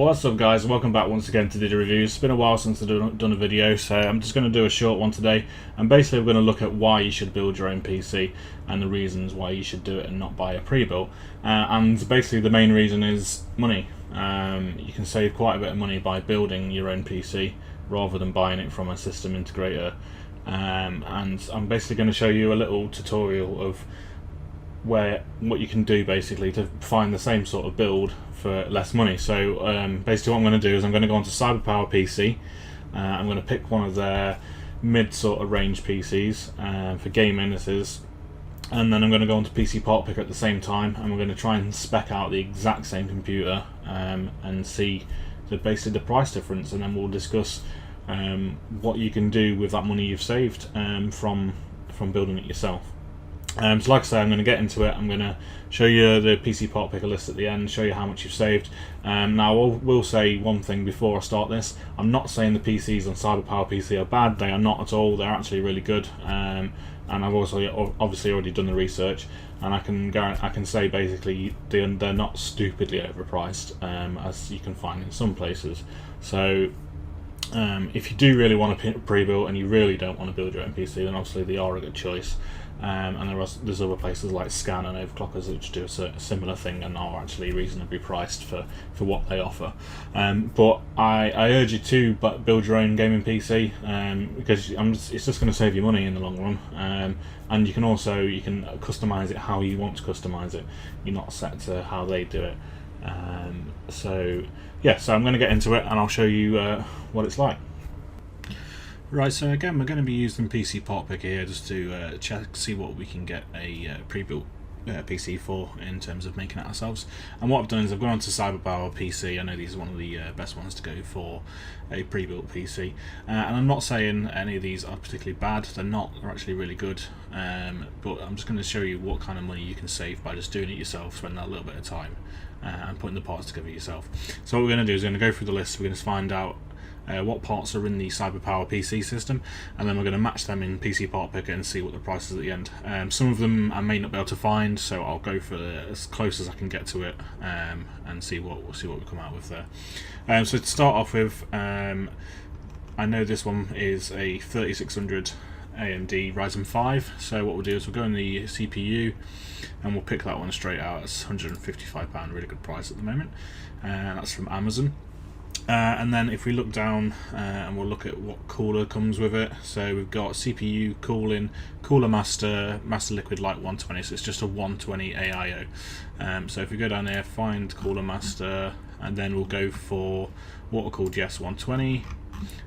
What's up guys, welcome back once again to the reviews. It's been a while since I've done a video, so I'm just going to do a short one today, and basically we're going to look at why you should build your own PC and the reasons why you should do it and not buy a pre-built. And basically the main reason is money. You can save quite a bit of money by building your own PC rather than buying it from a system integrator. And I'm basically going to show you a little tutorial of what you can do basically to find the same sort of build for less money. So basically what I'm going to do is I'm going to go onto Cyberpower PC. I'm going to pick one of their mid sort of range PCs for gaming this is, and then I'm going to go onto PC Part Picker at the same time, and we're going to try and spec out the exact same computer and see basically the price difference, and then we'll discuss what you can do with that money you've saved from building it yourself. So like I say, I'm going to get into it. I'm going to show you the PC Part Picker list at the end, show you how much you've saved. Now I will say one thing before I start this. I'm not saying the PCs on Cyberpower PC are bad. They are not at all. They're actually really good. And I've also obviously already done the research, and I can say basically they're not stupidly overpriced, as you can find in some places. So if you do really want a pre-built and you really don't want to build your own PC, then obviously they are a good choice. And there's other places like Scan and Overclockers which do a similar thing and are actually reasonably priced for what they offer. But I urge you to build your own gaming PC because it's just going to save you money in the long run. And you can customize it how you want to customize it. You're not set to how they do it. So I'm going to get into it and I'll show you what it's like. Right, so again we're going to be using PC Part Picker here just to see what we can get a pre-built PC for in terms of making it ourselves. And what I've done is I've gone onto Cyberpower PC. I know these are one of the best ones to go for a pre-built PC, and I'm not saying any of these are particularly bad. They're not. They're actually really good. But I'm just going to show you what kind of money you can save by just doing it yourself, spending that little bit of time and putting the parts together yourself. So what we're going to do is we're going to go through the list. We're going to find out what parts are in the Cyberpower PC system, and then we're going to match them in PC Part Picker and see what the price is at the end. Some of them I may not be able to find, so I'll go for as close as I can get to it and see what we come out with there. So to start off with, I know this one is a 3600 AMD Ryzen 5. So what we'll do is we'll go in the CPU and we'll pick that one straight out. It's £155, really good price at the moment, and that's from Amazon. And then if we look down and we'll look at what cooler comes with it. So we've got CPU cooling, Cooler Master Liquid Light 120, so it's just a 120 AIO. So if we go down here, find Cooler Master, and then we'll go for water cooled Yes 120,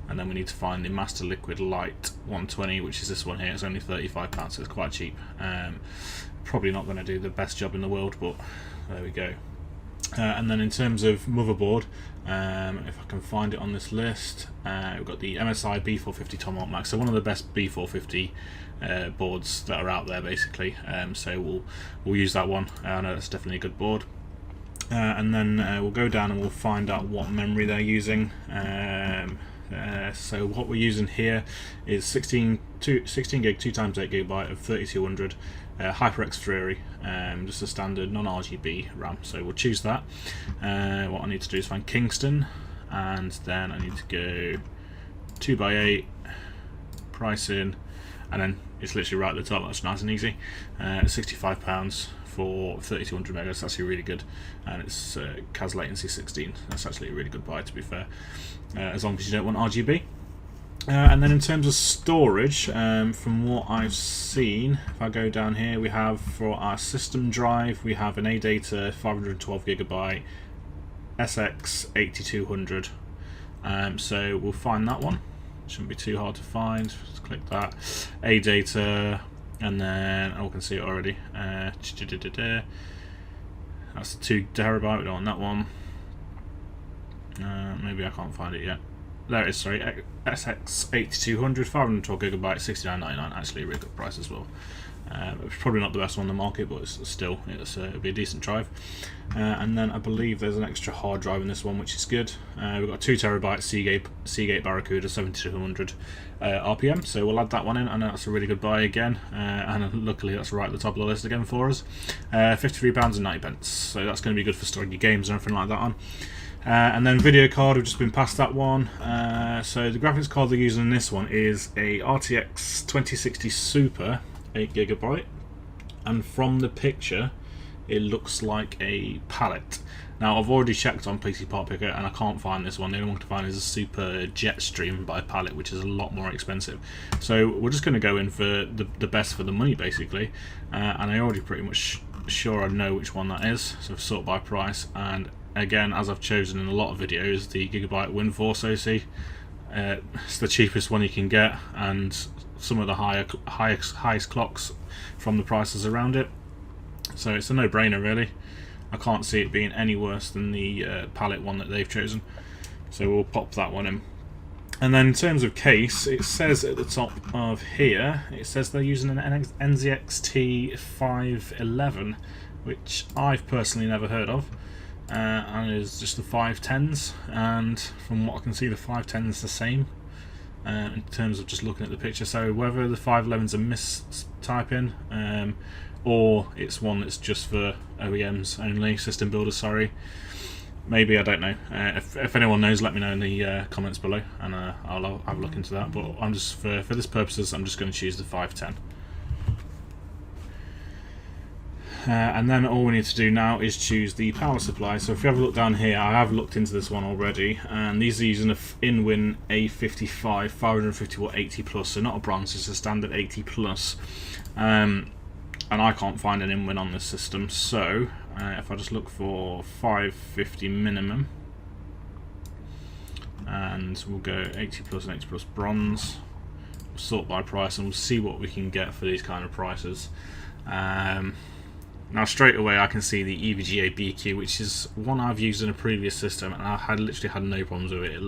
and then we need to find the Master Liquid Light 120, which is this one here. It's only £35, so it's quite cheap. Probably not going to do the best job in the world, but there we go. And then in terms of motherboard, if I can find it on this list, we've got the MSI B450 Tomahawk Max, so one of the best B450 boards that are out there basically. So we'll use that one. I know that's definitely a good board. And then we'll go down and we'll find out what memory they're using. So what we're using here is 16 gig 2x8GB of 3200 HyperX Fury, just a standard non-RGB RAM. So we'll choose that. What I need to do is find Kingston, and then I need to go 2x8 pricing, and then it's literally right at the top. That's nice and easy. £65 for 3200 megas. That's actually really good, and it's CAS latency 16. That's actually a really good buy, to be fair, as long as you don't want RGB. And then in terms of storage, from what I've seen, if I go down here, we have for our system drive, we have an ADATA 512GB SX8200. So we'll find that one. Shouldn't be too hard to find. Just click that ADATA, and then we can see it already. That's the 2 terabyte. We don't want that one. Maybe I can't find it yet. There it is, sorry, SX8200, 512GB, $69.99, actually a really good price as well. It's probably not the best one on the market, but it'll be a decent drive. And then I believe there's an extra hard drive in this one, which is good. We've got a 2 terabyte Seagate Barracuda 7200 RPM, so we'll add that one in. I know that's a really good buy again, and luckily that's right at the top of the list again for us. £53.90, so that's going to be good for storing your games and everything like that on. And then video card, we've just been past that one. So the graphics card they're using in this one is a RTX 2060 Super 8GB, and from the picture it looks like a pallet. Now I've already checked on PC Part Picker and I can't find this one. The only one to find is a Super Jetstream by Pallet, which is a lot more expensive. So we're just going to go in for the best for the money basically, and I already pretty much sure I know which one that is, so I've sorted by price. And again, as I've chosen in a lot of videos, the Gigabyte WinForce OC, it's the cheapest one you can get, and some of the highest clocks from the prices around it, so it's a no-brainer really. I can't see it being any worse than the palette one that they've chosen, so we'll pop that one in. And then in terms of case, it says at the top of here, it says they're using an NZXT 511, which I've personally never heard of, and it's just the 510s, and from what I can see the 510 is the same in terms of just looking at the picture. So whether the 511's a mistyping, or it's one that's just for OEMs only, system builders, sorry. Maybe, I don't know. If anyone knows, let me know in the comments below, and I'll have a look into that. But I'm just, for this purposes, I'm just going to choose the 510. And then all we need to do now is choose the power supply. So if you have a look down here, I have looked into this one already, and these are using an InWin A55 550 watt 80 plus, so not a bronze, it's a standard 80 plus. And I can't find an InWin on this system, so if I just look for 550 minimum, and we'll go 80 plus and 80 plus bronze, we'll sort by price, and we'll see what we can get for these kind of prices. Now straight away I can see the EVGA BQ, which is one I've used in a previous system, and I had literally had no problems with it.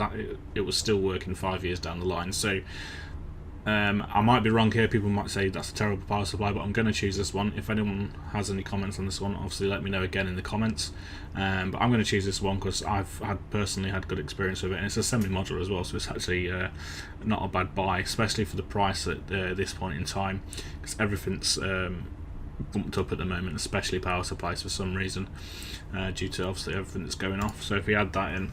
It was still working 5 years down the line, so I might be wrong here. People might say that's a terrible power supply, but I'm going to choose this one. If anyone has any comments on this one, obviously let me know again in the comments. But I'm going to choose this one because I've personally had good experience with it, and it's a semi-modular as well, so it's actually not a bad buy, especially for the price at this point in time, because everything's bumped up at the moment, especially power supplies for some reason, due to obviously everything that's going off. So if we add that in,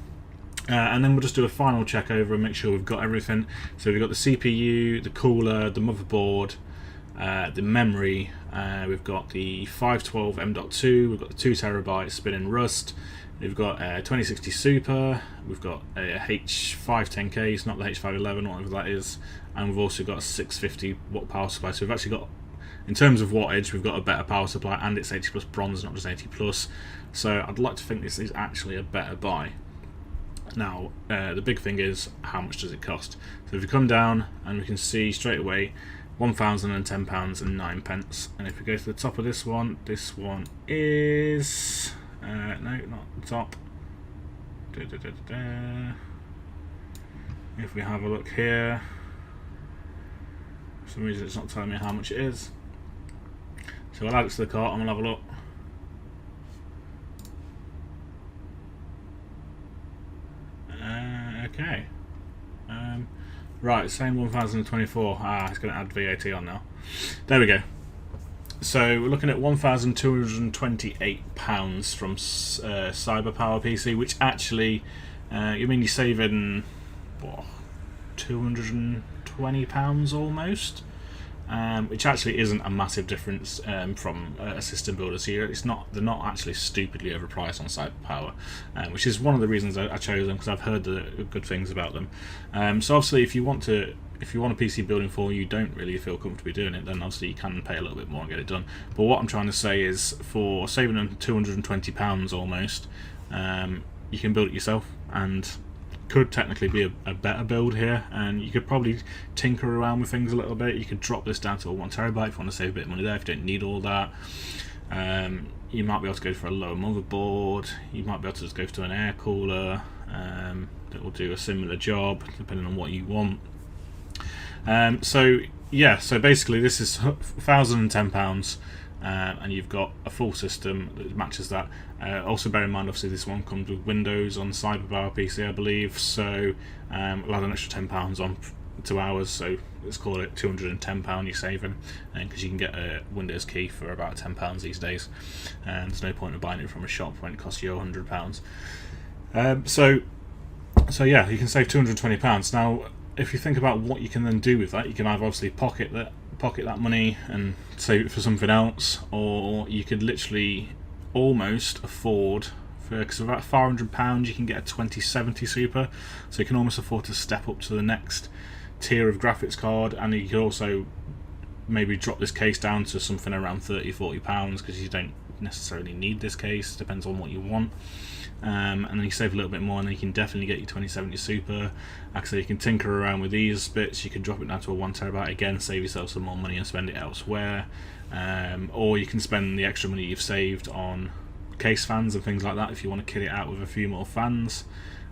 and then we'll just do a final check over and make sure we've got everything. So we've got the CPU, the cooler, the motherboard, the memory, we've got the 512 M.2, we've got the 2TB spinning Rust, we've got a 2060 Super, we've got a H510K, it's not the H511, whatever that is, and we've also got a 650 watt power supply. So we've actually got, in terms of wattage, we've got a better power supply, and it's 80 plus bronze, not just 80 plus. So I'd like to think this is actually a better buy. Now, the big thing is, how much does it cost? So if we come down, and we can see straight away, £1,010.09. And if we go to the top of this one is, no, not the top. If we have a look here, for some reason it's not telling me how much it is. So I'll add it to the cart and we'll have a look. Okay. Right, same 1,024. It's going to add VAT on now. There we go. So we're looking at £1,228 from CyberPower PC, which actually, you mean you're saving what, £220 almost, which actually isn't a massive difference from a system builder. So they're not actually stupidly overpriced on CyberPower, which is one of the reasons I chose them, because I've heard the good things about them. So obviously, if you want a PC building for you don't really feel comfortable doing it, then obviously you can pay a little bit more and get it done. But what I'm trying to say is, for saving them £220 almost, you can build it yourself, and could technically be a better build here, and you could probably tinker around with things a little bit. You could drop this down to a 1TB if you want to save a bit of money there, if you don't need all that. You might be able to go for a lower motherboard, you might be able to just go to an air cooler that will do a similar job depending on what you want. So yeah, so basically this is £1,010, and you've got a full system that matches that. Also bear in mind, obviously this one comes with Windows on CyberPower PC, I believe, so we'll add an extra £10 on to ours, so let's call it £210 you're saving, because you can get a Windows key for about £10 these days, and there's no point in buying it from a shop when it costs you £100. So yeah, you can save £220. Now, if you think about what you can then do with that, you can either obviously pocket that money and save it for something else, or you could literally almost afford, because for about £400 you can get a 2070 Super, so you can almost afford to step up to the next tier of graphics card, and you could also maybe drop this case down to something around £30–40 because you don't necessarily need this case, depends on what you want. And then you save a little bit more, and then you can definitely get your 2070 Super. Actually, you can tinker around with these bits. You can drop it down to a 1TB, again save yourself some more money and spend it elsewhere, or you can spend the extra money you've saved on case fans and things like that if you want to kit it out with a few more fans.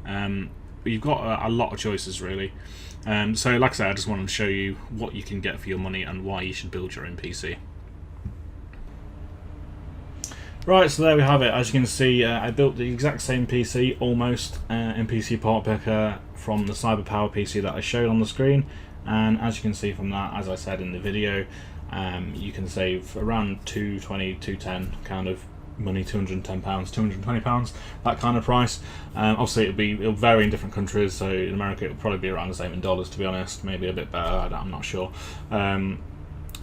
But you've got a lot of choices really. So like I said, I just wanted to show you what you can get for your money and why you should build your own PC. Right, so there we have it. As you can see, I built the exact same PC, almost, in PC Part Picker from the CyberPower PC that I showed on the screen. And as you can see from that, as I said in the video, you can save around $220, $210 kind of money, £210, £220, that kind of price. Obviously it'll vary in different countries, so in America it'll probably be around the same in dollars, to be honest, maybe a bit better, I'm not sure.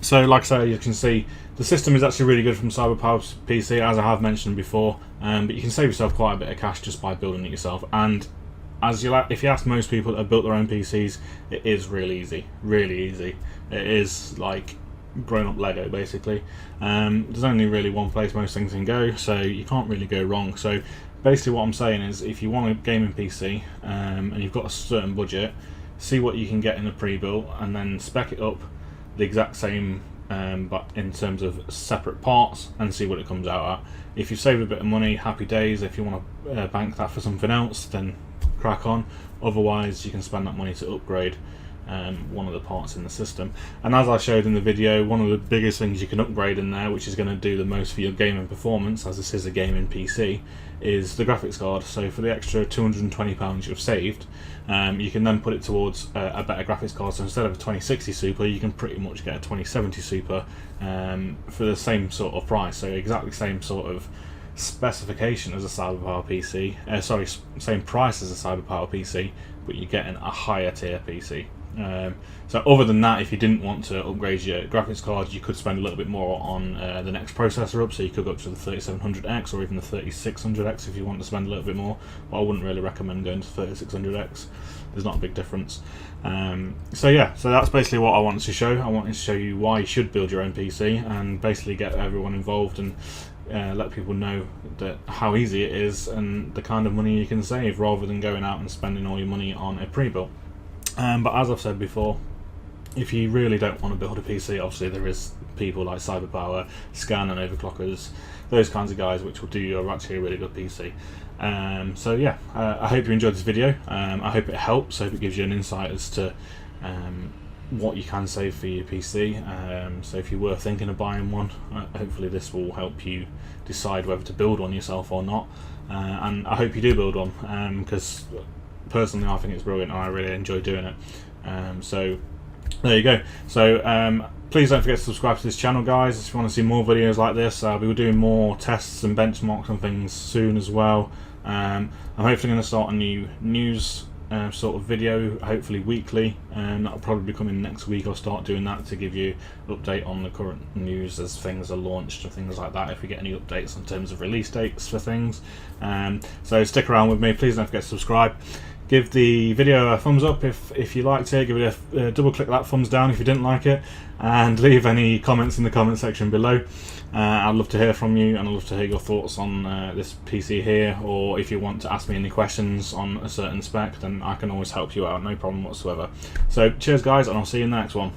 So like I say, you can see the system is actually really good from CyberPower's PC, as I have mentioned before, but you can save yourself quite a bit of cash just by building it yourself. And if you ask most people that have built their own PCs, it is really easy, really easy. It is like grown-up Lego basically. There's only really one place most things can go, so you can't really go wrong. So basically what I'm saying is, if you want a gaming PC and you've got a certain budget, see what you can get in a pre-built and then spec it up the exact same, but in terms of separate parts, and see what it comes out at. If you've saved a bit of money, happy days. If you want to bank that for something else, then crack on. Otherwise you can spend that money to upgrade one of the parts in the system. And as I showed in the video, one of the biggest things you can upgrade in there, which is going to do the most for your gaming performance, as this is a gaming PC, is the graphics card. So for the extra £220 you've saved, you can then put it towards a better graphics card. So instead of a 2060 Super, you can pretty much get a 2070 Super for the same sort of price. So exactly same sort of specification as a CyberPower PC, sorry, same price as a CyberPower PC, but you're getting a higher tier PC. So other than that, if you didn't want to upgrade your graphics card, you could spend a little bit more on the next processor up, so you could go up to the 3700X or even the 3600X if you want to spend a little bit more, but I wouldn't really recommend going to 3600X. There's not a big difference. So yeah, so that's basically what I wanted to show. I wanted to show you why you should build your own PC and basically get everyone involved and let people know that how easy it is and the kind of money you can save, rather than going out and spending all your money on a pre-built. But as I've said before, if you really don't want to build a PC, obviously there is people like CyberPower, Scan and Overclockers, those kinds of guys which will do you actually a really good PC. So yeah, I hope you enjoyed this video. I hope it helps. I hope it gives you an insight as to what you can save for your PC. So if you were thinking of buying one, hopefully this will help you decide whether to build one yourself or not. And I hope you do build one, because personally I think it's brilliant and I really enjoy doing it. So there you go. So please don't forget to subscribe to this channel, guys, if you want to see more videos like this. We'll be doing more tests and benchmarks and things soon as well. I'm hopefully going to start a new news sort of video, hopefully weekly, and that'll probably be coming next week. I'll start doing that to give you an update on the current news as things are launched and things like that, if we get any updates in terms of release dates for things. So stick around with me. Please don't forget to subscribe. Give the video a thumbs up if you liked it. Give it a double click that thumbs down if you didn't like it, and leave any comments in the comment section below. I'd love to hear from you, and I'd love to hear your thoughts on this PC here, or if you want to ask me any questions on a certain spec, then I can always help you out, no problem whatsoever. So cheers guys, and I'll see you in the next one.